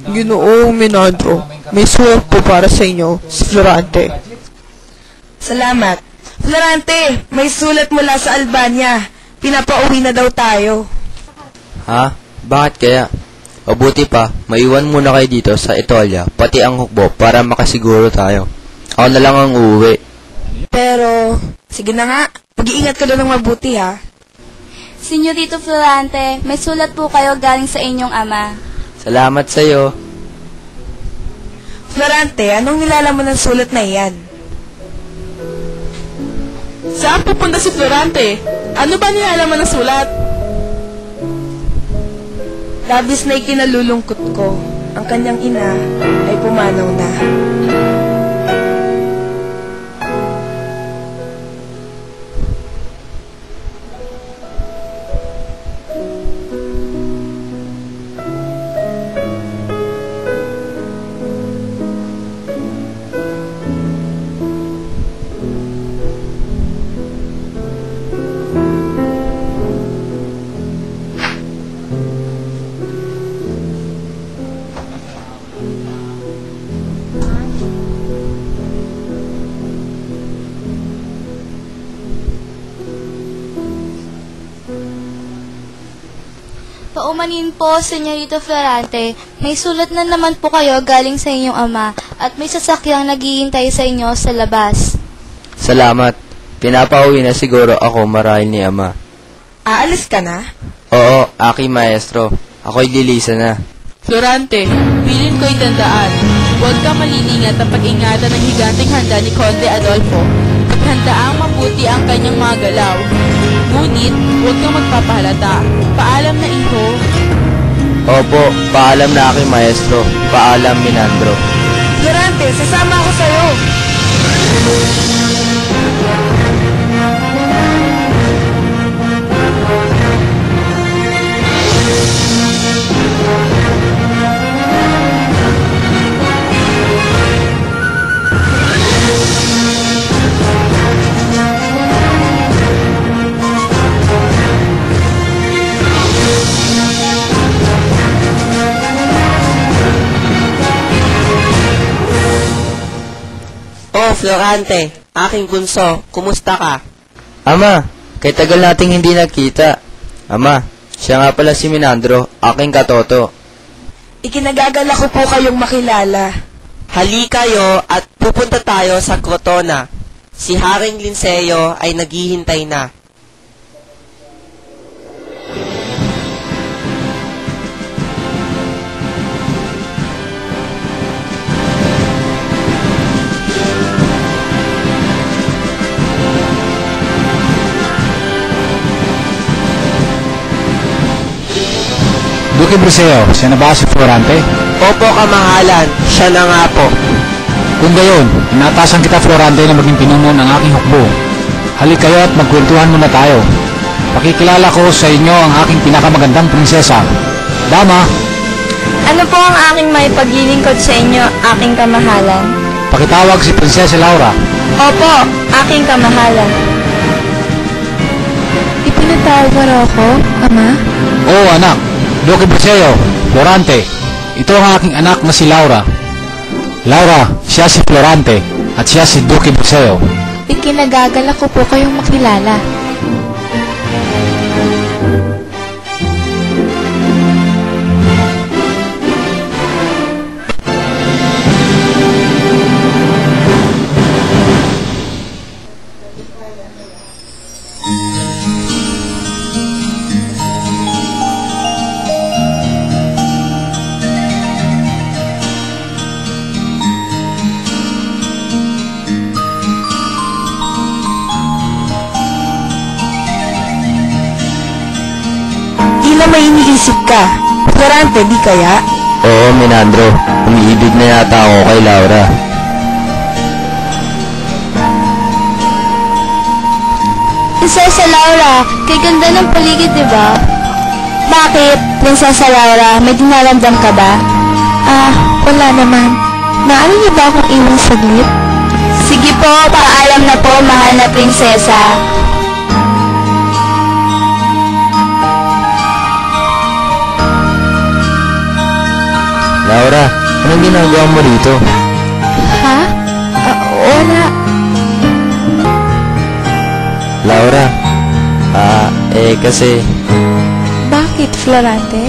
Ginoong Menandro, may sulat po para sa inyo, si Florante. Salamat. Florante, may sulat mula sa Albania. Pinapauwi na daw tayo. Ha? Bakit kaya? O buti pa, maiwan muna kayo dito sa Etolia, pati ang hukbo para makasiguro tayo. Ako na lang ang uuwi. Pero, sige na nga. Mag-iingat ka doon ng mabuti, ha? Senyorito Florante, may sulat po kayo galing sa inyong ama. Salamat sa'yo. Florante, anong nilalaman ng sulat na iyan? Saan pupunta si Florante? Ano ba nilalaman ng sulat? Labis na ikinalulungkot ko. Ang kanyang ina ay pumanaw na. Paumanin po, Senyorito Florante, may sulat na naman po kayo galing sa inyong ama at may sasakyang naghihintay sa inyo sa labas. Salamat. Pinapauwi na siguro ako marahil ni ama. Aalis ka na? Oo, aking maestro. Ako'y lilisa na. Florante, pilin ko'y tandaan. Huwag ka malilingat at pag-ingatan ng higanteng handa ni Conde Adolfo. Paghandaang mabuti ang kanyang mga galaw. Ngunit, huwag kang magpapahalata. Paalam na iho. Opo, paalam na aking maestro. Paalam, Menandro. Florante, sasama ako sa'yo. Oh, Florante, aking bunso, kumusta ka? Ama, kay tagal nating hindi nagkita. Ama, siya nga pala si Menandro, aking katoto. Ikinagagala ko po kayong makilala. Halikayo at pupunta tayo sa Crotona. Si Haring Linceo ay naghihintay na. Duque Briseo, siya na ba si Florante? Opo, kamahalan, siya na nga po. Kung gayon, inatasan kita Florante na maging pinuno ng aking hukbo. Halik kayo at magkwentuhan muna tayo. Pakikilala ko sa inyo ang aking pinakamagandang prinsesa, Dama. Ano po ang aking may paglilingkod sa inyo, aking kamahalan? Pakitawag si Prinsesa Laura. Opo, aking kamahalan. Ipinatawag mo ako, ama? Oo, anak. Duque Briseo, Florante. Ito ang aking anak na si Laura. Laura, siya si Florante at siya si Duque Briseo. Ikinagagala ko po kayong makilala. Tila may iniisip ka. Florante, di kaya? Oo, Menandro. Umiibig na yata ako kay Laura. Prinsesa Laura, kay ganda ng paligid, di ba? Bakit, Prinsesa Laura? May dinaramdam ka ba? Wala naman. Maaari niyo ba akong iwan saglit? Sige po, paalam na po, mahal na prinsesa. Laura, anong ginagawa mo rito? Ha? Wala. Laura, kasi... Bakit, Florante?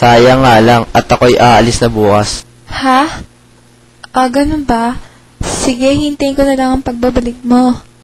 Sayang nga lang at ako'y aalis na bukas. Ha? Ganun ba? Sige, hintayin ko na lang ang pagbabalik mo.